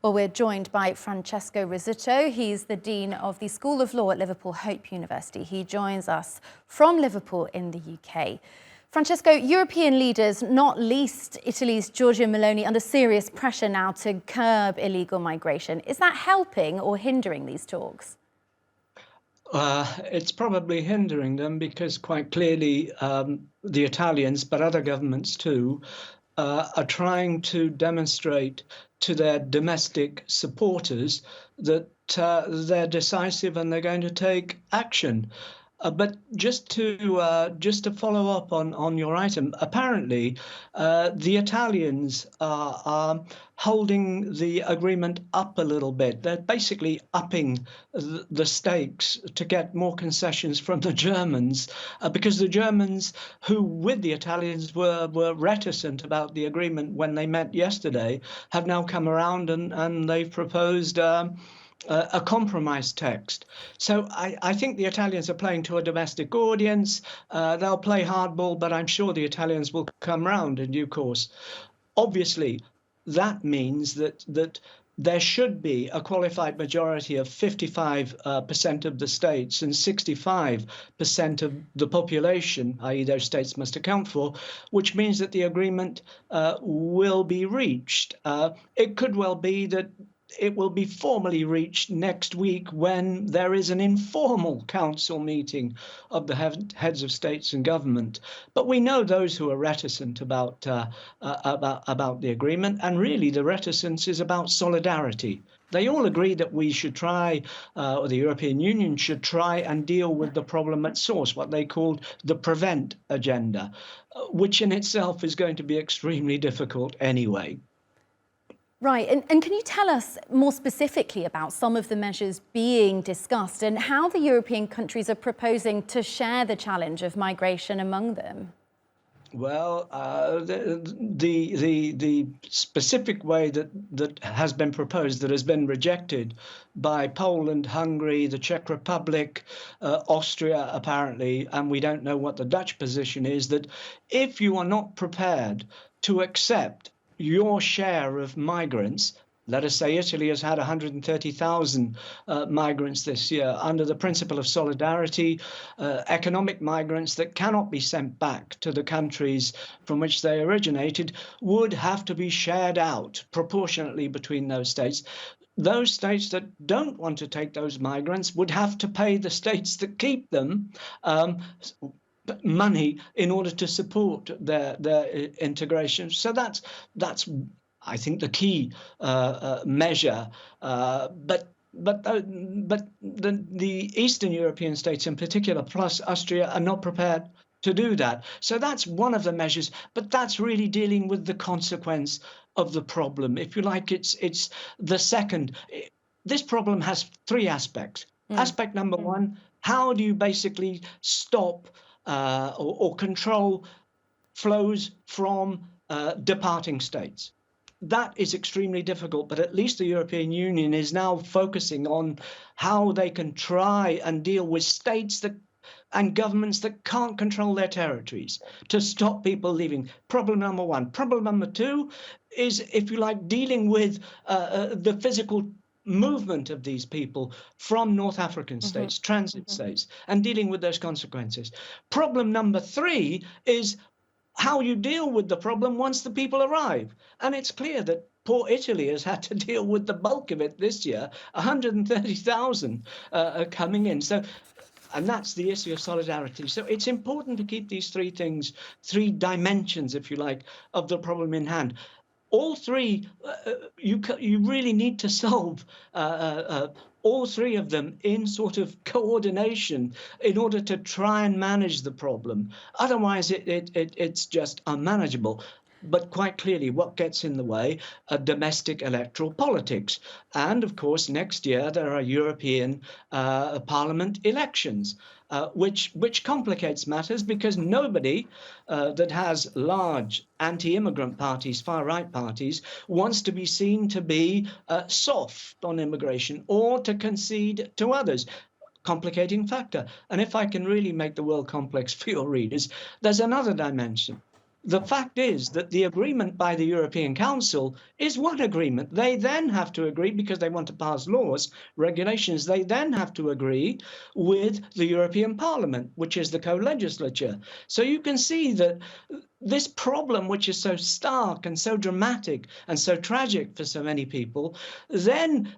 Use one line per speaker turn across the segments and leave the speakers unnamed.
Well, we're joined by Francesco Rizzuto. He's the Dean of the School of Law at Liverpool Hope University. He joins us from Liverpool in the UK. Francesco, European leaders, not least Italy's Giorgia Meloni, under serious pressure now to curb illegal migration. Is that helping or hindering these talks?
It's probably hindering them because quite clearly the Italians, but other governments too, are trying to demonstrate to their domestic supporters that they're decisive and they're going to take action. But just to follow up on your item, apparently the Italians are holding the agreement up a little bit. They're basically upping the stakes to get more concessions from the Germans, because the Germans, who with the Italians were reticent about the agreement when they met yesterday, have now come around and they've proposed a compromise text. So I think the Italians are playing to a domestic audience. They'll play hardball, but I'm sure the Italians will come round in due course. Obviously, that means that there should be a qualified majority of 55% of the states and 65% of the population, i.e. those states must account for, which means that the agreement will be reached. It could well be that it will be formally reached next week when there is an informal council meeting of the heads of states and government. But we know those who are reticent about the agreement, and really the reticence is about solidarity. They all agree that we should try, or the European Union should try and deal with the problem at source, what they called the prevent agenda, which in itself is going to be extremely difficult anyway.
Right, and can you tell us more specifically about some of the measures being discussed and how the European countries are proposing to share the challenge of migration among them?
Well, the specific way that has been proposed, that has been rejected by Poland, Hungary, the Czech Republic, Austria, apparently, and we don't know what the Dutch position is, that if you are not prepared to accept your share of migrants, let us say Italy has had 130,000 migrants this year, under the principle of solidarity, economic migrants that cannot be sent back to the countries from which they originated would have to be shared out proportionately between those states. Those states that don't want to take those migrants would have to pay the states that keep them money in order to support their integration. So that's I think the key measure. But the Eastern European states in particular, plus Austria, are not prepared to do that. So that's one of the measures, but that's really dealing with the consequence of the problem. If you like, it's the second. This problem has three aspects. Aspect number one, how do you basically stop or control flows from departing states? That is extremely difficult, but at least the European Union is now focusing on how they can try and deal with states and governments that can't control their territories to stop people leaving. Problem number one. Problem number two is, if you like, dealing with the physical movement of these people from North African states, transit states, and dealing with those consequences. Problem number three is how you deal with the problem once the people arrive. And it's clear that poor Italy has had to deal with the bulk of it this year, 130,000 coming in. So, and that's the issue of solidarity. So it's important to keep these three things, three dimensions, if you like, of the problem in hand. All three, you really need to solve all three of them in sort of coordination in order to try and manage the problem. Otherwise, it's just unmanageable. But quite clearly, what gets in the way are domestic electoral politics. And of course, next year, there are European Parliament elections, which complicates matters, because nobody that has large anti-immigrant parties, far-right parties, wants to be seen to be soft on immigration or to concede to others. Complicating factor. And if I can really make the world complex for your readers, there's another dimension. The fact is that the agreement by the European Council is one agreement. They then have to agree, because they want to pass laws, regulations, they then have to agree with the European Parliament, which is the co-legislature. So you can see that this problem, which is so stark and so dramatic and so tragic for so many people, then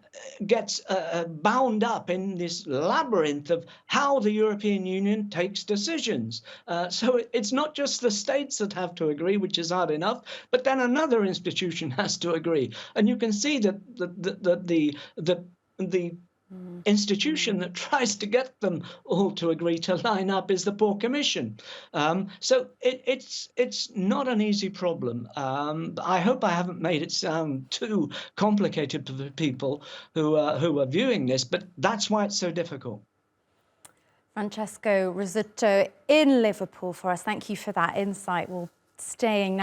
gets bound up in this labyrinth of how the European Union takes decisions. So it's not just the states that have to agree, which is hard enough, but then another institution has to agree. And you can see that the institution that tries to get them all to agree to line up is the poor Commission. So it's not an easy problem. I hope I haven't made it sound too complicated for the people who are viewing this, but that's why it's so difficult.
Francesco Rizzuto in Liverpool for us. Thank you for that insight. We'll staying now.